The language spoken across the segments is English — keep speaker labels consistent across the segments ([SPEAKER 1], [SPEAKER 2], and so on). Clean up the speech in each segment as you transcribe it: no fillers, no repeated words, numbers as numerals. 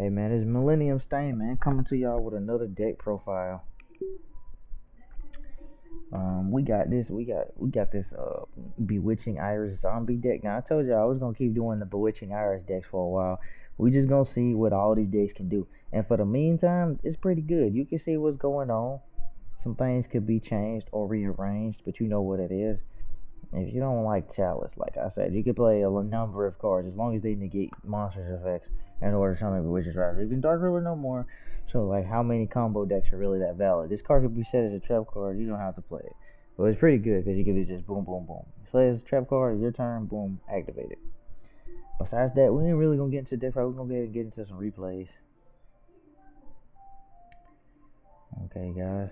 [SPEAKER 1] Hey man, it's Millennium Stain, man, coming to y'all with another deck profile. We got this Bewitching Iris zombie deck. Now I told y'all I was gonna keep doing the Bewitching Iris decks for a while. We just gonna see what all these decks can do. And for the meantime, it's pretty good. You can see what's going on. Some things could be changed or rearranged, but you know what it is. If you don't like Chalice, like I said, you can play a number of cards as long as they negate monsters effects in order to summon Bewitcher's Rise. Even Dark River no more. So like how many combo decks are really that valid? This card could be set as a trap card, you don't have to play it. But it's pretty good because you can just boom boom boom. Play as a trap card, your turn, boom, activate it. Besides that, we ain't really gonna get into deck fight, we're gonna go ahead and get into some replays. Okay guys.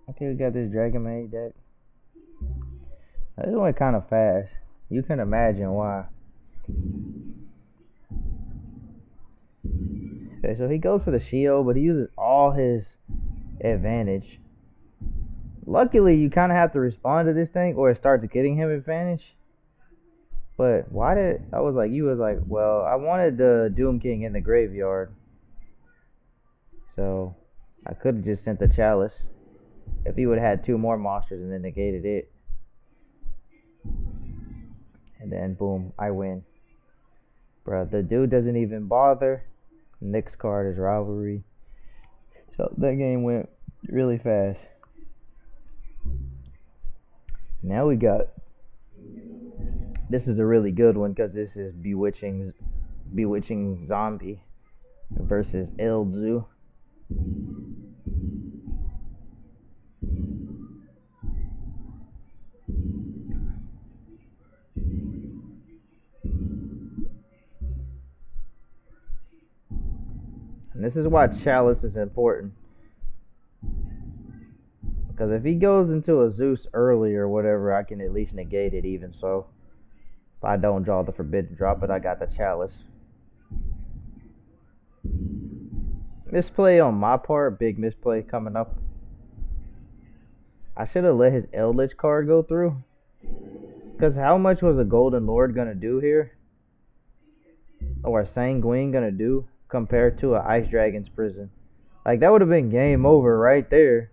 [SPEAKER 1] Okay, we got this Dragon Maid deck. This went kind of fast. You can imagine why. Okay, so he goes for the shield, but he uses all his advantage. Luckily, you kind of have to respond to this thing, or it starts getting him advantage. But why did you was like, well, I wanted the Doom King in the graveyard, so I could have just sent the Chalice. If he would have had two more monsters and then negated it. And then boom, I win. Bro, the dude doesn't even bother. The next card is Rivalry. So that game went really fast. Now we got... This is a really good one because this is Bewitching Zombie versus Elzu. And this is why Chalice is important. Because if he goes into a Zeus early or whatever, I can at least negate it even so. If I don't draw the Forbidden Drop, but I got the Chalice. Misplay on my part. Big misplay coming up. I should have let his Eldritch card go through. Because how much was a Golden Lord going to do here? Or a Sanguine going to do? Compared to an Ice Dragon's Prison. Like, that would have been game over right there.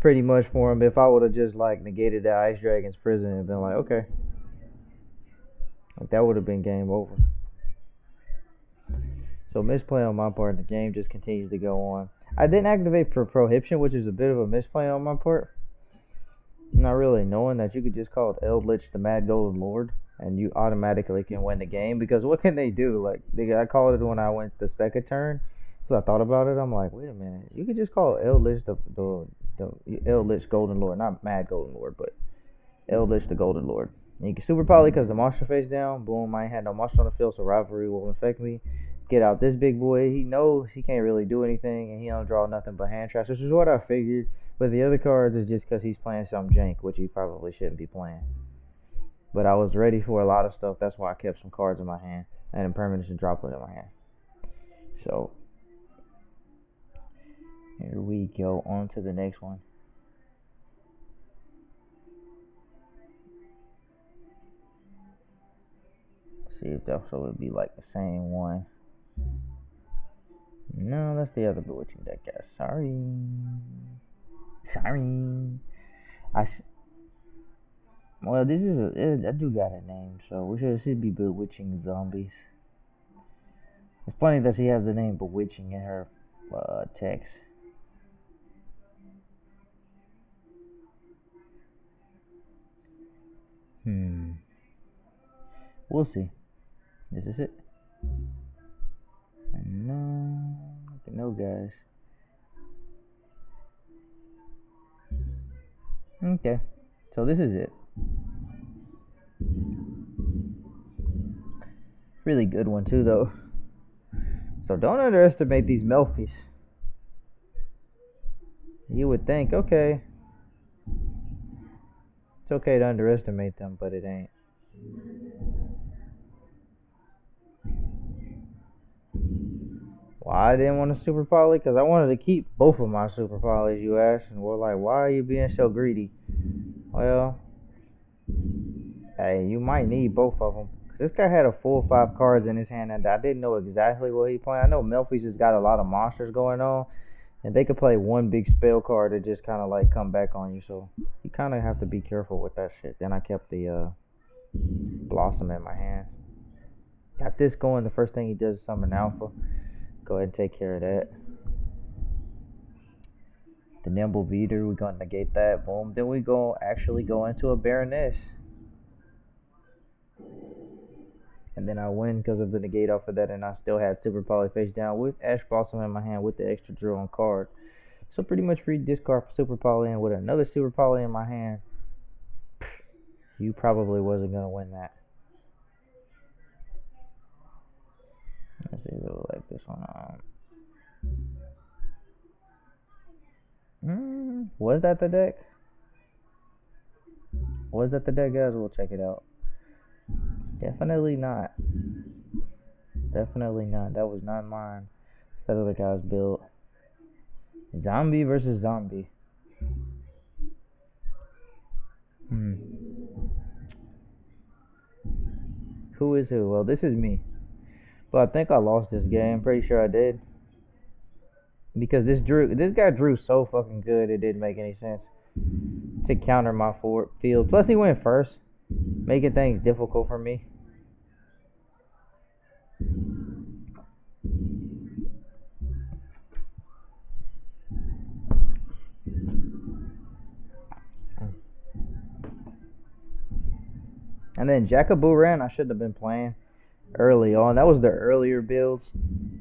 [SPEAKER 1] Pretty much for him if I would have just, like, negated that Ice Dragon's Prison and been like, okay. Like, that would have been game over. So, misplay on my part. The game just continues to go on. I didn't activate Prohibition, which is a bit of a misplay on my part. Not really knowing that you could just call it Eldritch the Mad Golden Lord. And you automatically can win the game. Because what can they do? Like, I called it when I went the second turn. So I thought about it. I'm like, wait a minute. You could just call it Eldritch the Eldritch Golden Lord. Not Mad Golden Lord, but Eldritch the Golden Lord. And you can super poly because the monster face down. Boom, I ain't had no monster on the field, so Rivalry will infect me. Get out this big boy. He knows he can't really do anything. And he don't draw nothing but hand traps, which is what I figured. But the other cards is just because he's playing some jank, which he probably shouldn't be playing. But I was ready for a lot of stuff. That's why I kept some cards in my hand. And impermanence and droplet in my hand. So, here we go. On to the next one. See if that would be like the same one. No, that's the other Bewitching deck, guys. Sorry. Well, this is I do got a name, so it should be Bewitching Zombies. It's funny that she has the name Bewitching in her text. We'll see. This is it. No, guys. Okay, so this is it. Really good one too, though. So don't underestimate these Melfies. You would think, okay, it's okay to underestimate them, but it ain't. Why I didn't want to super poly? Because I wanted to keep both of my super polys, you asked. And we're like, why are you being so greedy? Well, hey, you might need both of them. This guy had a full 5 cards in his hand, and I didn't know exactly what he playing. I know Melfi's just got a lot of monsters going on, and they could play one big spell card to just kind of like come back on you. So you kind of have to be careful with that shit. Then I kept the Blossom in my hand. Got this going. The first thing he does is summon Alpha. Go ahead and take care of that. The Nimble Beater, we're going to negate that. Boom. Then we actually go into a Baroness. And then I win because of the negate off of that, and I still had Super Poly face down with Ash Blossom in my hand with the extra drill on card. So pretty much free discard for Super Poly, and with another Super Poly in my hand, you probably wasn't going to win that. Let's see if it will like this one. Was that the deck? Was that the deck, guys? We'll check it out. Definitely not. Definitely not. That was not mine. That other guy's build. Zombie versus zombie. Who is who? Well, this is me. But I think I lost this game. Pretty sure I did. Because this guy drew so fucking good, it didn't make any sense to counter my field. Plus, he went first, making things difficult for me. And then Jackaburan, I should have been playing early on. That was the earlier builds.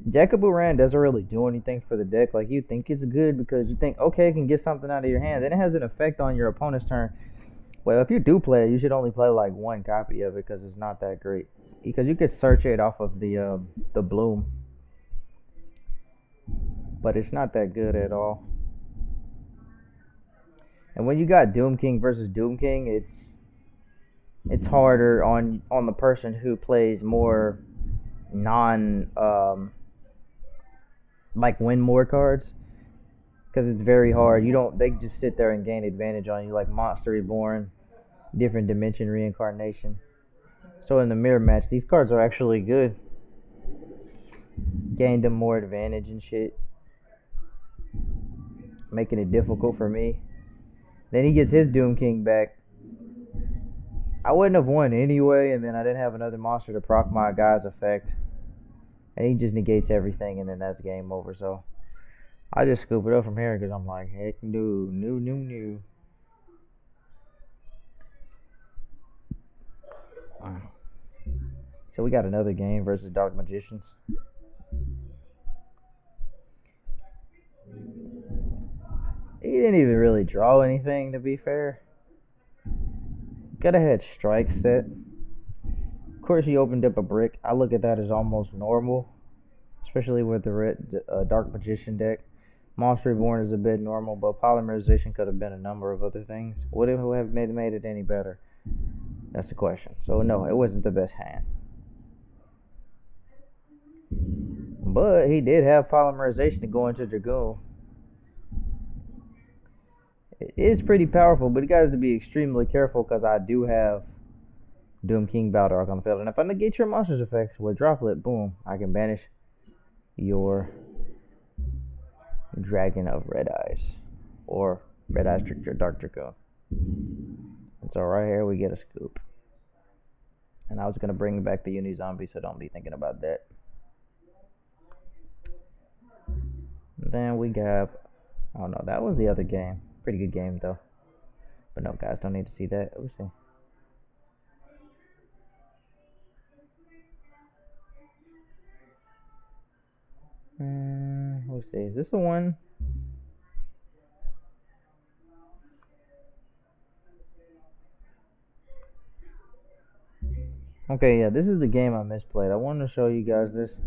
[SPEAKER 1] Jackaburan doesn't really do anything for the deck. Like, you think it's good because you think, okay, it can get something out of your hand. Then it has an effect on your opponent's turn. Well, if you do play it, you should only play like one copy of it because it's not that great. Because you could search it off of the bloom. But it's not that good at all. And when you got Doom King versus Doom King, it's harder on the person who plays more like win more cards, because it's very hard. They just sit there and gain advantage on you, like Monster Reborn, different dimension reincarnation. So in the mirror match, these cards are actually good. Gained them more advantage and shit, making it difficult for me. Then he gets his Doom King back. I wouldn't have won anyway, and then I didn't have another monster to proc my guy's effect. And he just negates everything, and then that's game over. So I just scoop it up from here because I'm like, heck no. So we got another game versus Dark Magicians. He didn't even really draw anything, to be fair. Could have had strike set. Of course, he opened up a brick. I look at that as almost normal, especially with the red Dark Magician deck. Monster Reborn is a bit normal, but Polymerization could have been a number of other things. Would it have made it any better? That's the question. So no, it wasn't the best hand. But he did have Polymerization to go into Dragoon. It is pretty powerful, but you guys have to be extremely careful because I do have Doom King Baldark on the field. And if I negate your monster's effect with Droplet, boom, I can banish your Dragon of Red Eyes or Red Eyes Dark Dragoon. And so right here we get a scoop. And I was going to bring back the Uni Zombie, so don't be thinking about that. And then we got, oh no, that was the other game. Pretty good game though. But no, guys, don't need to see that. Let's see. Let's see. Is this the one? Okay, yeah, this is the game I misplayed. I wanted to show you guys this.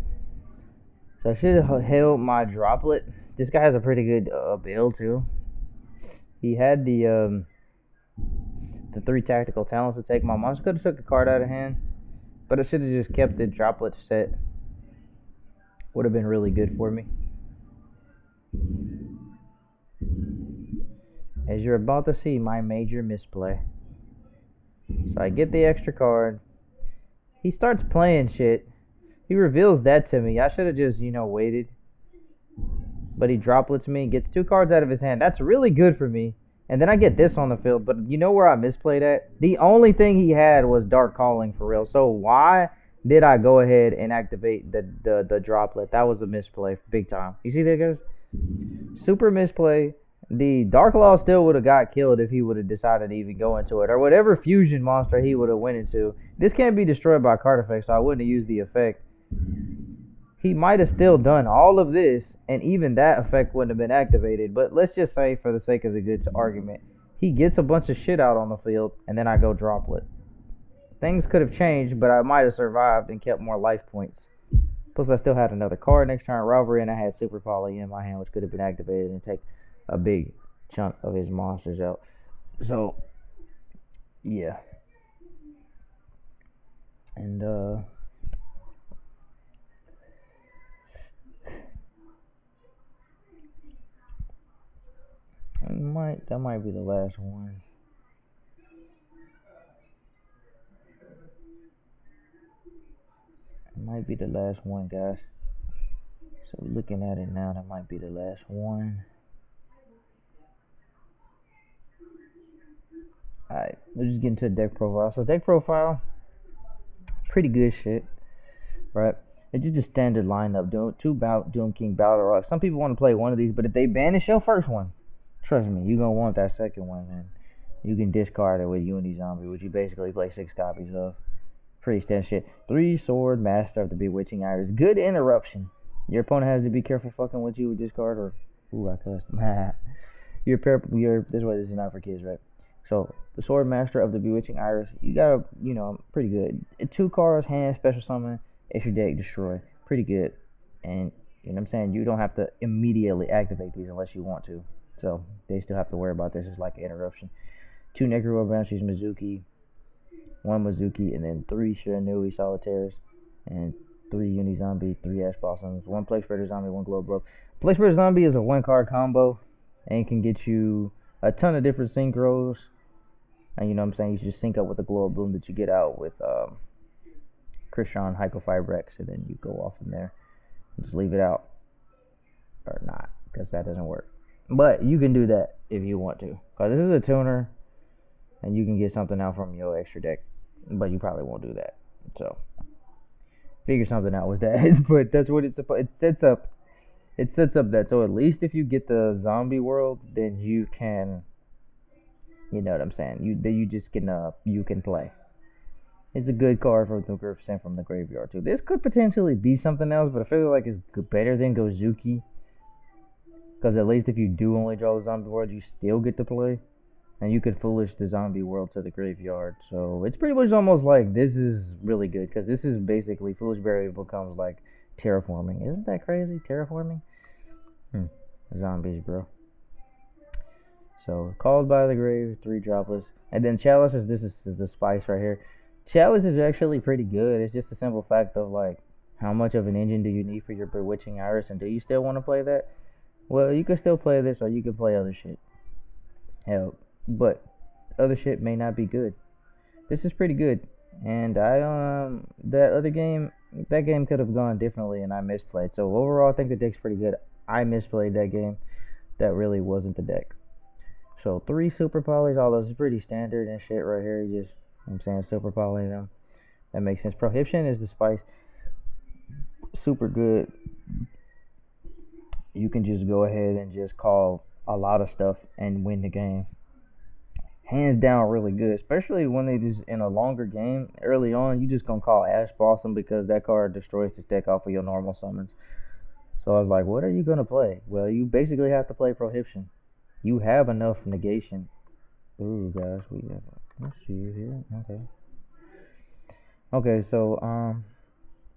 [SPEAKER 1] So I should have held my Droplet. This guy has a pretty good build too. He had the 3 tactical talents to take my monster. Could have took a card out of hand, but I should have just kept the Droplet set. Would have been really good for me. As you're about to see, my major misplay. So I get the extra card. He starts playing shit. He reveals that to me. I should have just, waited. But he droplets me, gets 2 cards out of his hand. That's really good for me. And then I get this on the field. But you know where I misplayed at? The only thing he had was Dark Calling for real. So why did I go ahead and activate the droplet? That was a misplay, big time. You see that, guys? Super misplay. The Dark Law still would have got killed if he would have decided to even go into it. Or whatever fusion monster he would have went into. This can't be destroyed by card effect, so I wouldn't have used the effect. He might have still done all of this, and even that effect wouldn't have been activated. But let's just say, for the sake of the good argument, he gets a bunch of shit out on the field, and then I go droplet. Things could have changed, but I might have survived and kept more life points. Plus, I still had another card next turn, Rivalry, and I had Super Poly in my hand, which could have been activated and take a big chunk of his monsters out. So, yeah. And, that might be the last one. It might be the last one, guys. So looking at it now, that might be the last one. Alright, we'll just get into the deck profile. So deck profile, pretty good shit, right? It's just a standard lineup. Doom King Battle Rock. Some people want to play one of these, but if they banish your first one, trust me, you're going to want that second one, man. You can discard it with Uni Zombie, which you basically play 6 copies of. Pretty standard shit. 3 Sword Master of the Bewitching Iris. Good interruption. Your opponent has to be careful fucking with you with this card, or... Ooh, I cussed. This way, this is not for kids, right? So, the Sword Master of the Bewitching Iris, you got pretty good. 2 cards, hand, special summon, extra deck, destroy. Pretty good. And, you know what I'm saying? You don't have to immediately activate these unless you want to. So, they still have to worry about this. It's like an interruption. 2 Necro Banshees, Mizuki. 1 Mizuki, and then 3 Shiranui Solitaires, and 3 Uni Zombie, 3 Ash Blossoms, 1 Plague Spreader Zombie, 1 Glow Blow. Plague Spreader Zombie is a 1-card combo, and can get you a ton of different synchros. And you know what I'm saying? You should just sync up with the Glow Bloom that you get out with Krishan, Hycofibrex, and then you go off from there. Just leave it out. Or not, because that doesn't work. But you can do that if you want to. Because this is a tuner, and you can get something out from your extra deck. But you probably won't do that. So, figure something out with that. But that's what it's supposed. It sets up that. So at least if you get the zombie world, then you can. You know what I'm saying? You just can you can play. It's a good card for the sent from the graveyard too. This could potentially be something else, but I feel like it's better than Gozuki. Because at least if you do only draw the zombie world, you still get to play. And you could foolish the zombie world to the graveyard. So it's pretty much almost like this is really good. Because this is basically Foolish Berry becomes like terraforming. Isn't that crazy? Terraforming? Zombies, bro. So Called by the Grave, 3 droplets. And then Chalice this is the spice right here. Chalice is actually pretty good. It's just a simple fact of like, how much of an engine do you need for your Bewitching Iris? And do you still want to play that? Well, you can still play this or you can play other shit. Hell. But other shit may not be good. This is pretty good. And that game could have gone differently and I misplayed. So overall I think the deck's pretty good. I misplayed that game. That really wasn't the deck. So 3 Super Polys, all those is pretty standard and shit right here. You just, I'm saying, Super Poly them. That makes sense. Prohibition is the spice. Super good. You can just go ahead and just call a lot of stuff and win the game. Hands down really good, especially when they just in a longer game early on. You just gonna call Ash Blossom because that card destroys this deck off of your normal summons. So I was like, what are you gonna play? Well, you basically have to play Prohibition. You have enough negation. Ooh, guys, we have. Let's see here. Okay, so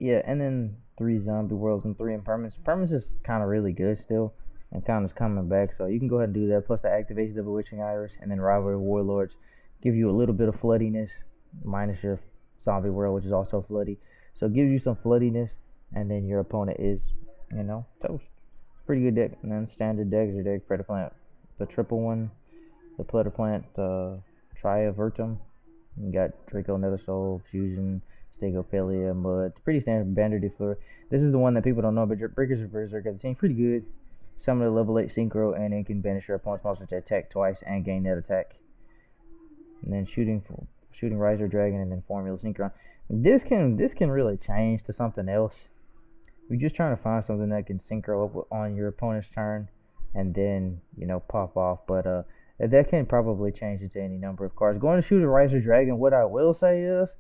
[SPEAKER 1] yeah, and then 3 zombie worlds and 3 impermanence. Impermanence is kind of really good still. And kind of coming back, so you can go ahead and do that. Plus the activation of Bewitching Iris and then Rivalry Warlords give you a little bit of floodiness, minus your zombie world, which is also floody. So it gives you some floodiness, and then your opponent is, toast. Pretty good deck. And then standard decks, your deck Predator Plant, the triple one, the Predator Plant, Triavertum. You got Draco Nether Soul, Fusion, Stegopelia, Mud. Pretty standard Bander de Fleur. This is the one that people don't know, but your Breakers of Berserk at the same pretty good. Summon a level 8 Synchro, and it can banish your opponent's monster to attack twice and gain net attack. And then shooting Riser Dragon, and then Formula Synchron. This can really change to something else. You're just trying to find something that can synchro up on your opponent's turn, and then pop off. But that can probably change it to any number of cards. Going to shoot a Riser Dragon. What I will say is,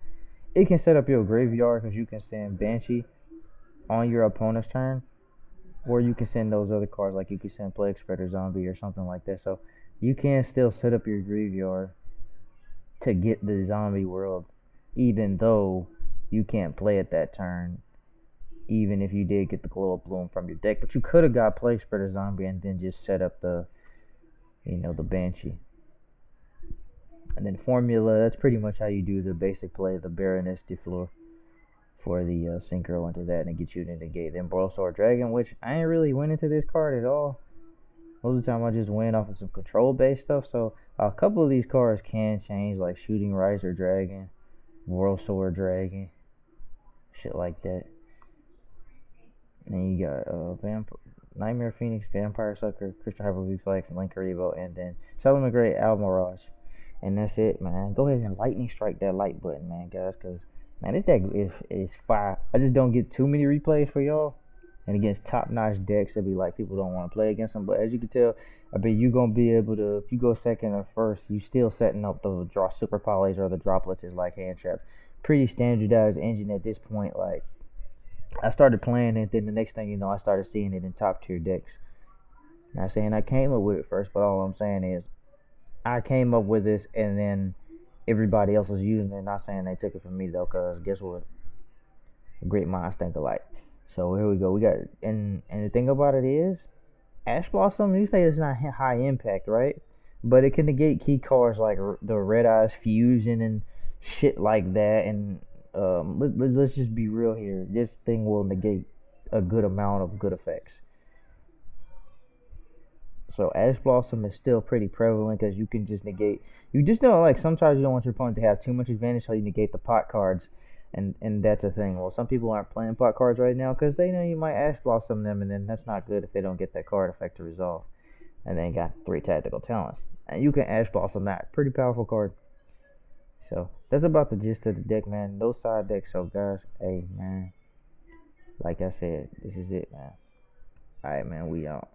[SPEAKER 1] it can set up your graveyard because you can send Banshee on your opponent's turn, or you can send those other cards, like you can send Plague Spreader Zombie or something like that. So you can still set up your graveyard to get the zombie world, even though you can't play it that turn, even if you did get the Glow Up Bloom from your deck. But you could have got Plague Spreader Zombie and then just set up the Banshee. And then Formula, that's pretty much how you do the basic play, the Baroness de Fleur, for the Synchro into that, and it gets you to negate. Then Broilsword Dragon, which I ain't really went into this card at all. Most of the time I just went off of some control-based stuff, so a couple of these cards can change, like Shooting Riser Dragon, Broilsword Dragon, shit like that. And then you got Nightmare Phoenix, Vampire Sucker, Crystal Hyper Reflex, Link Evo, and then Solomon Gray, Almirage. And that's it, man. Go ahead and lightning strike that like button, man, guys, because, man, this deck is fire. I just don't get too many replays for y'all. And against top-notch decks, it'd be like people don't want to play against them. But as you can tell, I bet you're going to be able to, if you go second or first, you still setting up the draw super polys or the droplets is like hand traps. Pretty standardized engine at this point. Like, I started playing it, then the next thing you know, I started seeing it in top-tier decks. Not saying I came up with it first, but all I'm saying is I came up with this, and then everybody else was using it. Not saying they took it from me, though, because guess what? Great minds think alike. So here we go. We got, and the thing about it is, Ash Blossom, you say it's not high impact, right? But it can negate key cards like the Red Eyes Fusion and shit like that. And let's just be real here. This thing will negate a good amount of good effects. So Ash Blossom is still pretty prevalent because you can just negate. You just know, like, sometimes you don't want your opponent to have too much advantage, so you negate the pot cards. And that's a thing. Well, some people aren't playing pot cards right now because they know you might Ash Blossom them, and then that's not good if they don't get that card effect to resolve. And then got 3 tactical talents. And you can Ash Blossom that. Pretty powerful card. So, that's about the gist of the deck, man. No side deck. So, guys, hey, man. Like I said, this is it, man. Alright, man, we out.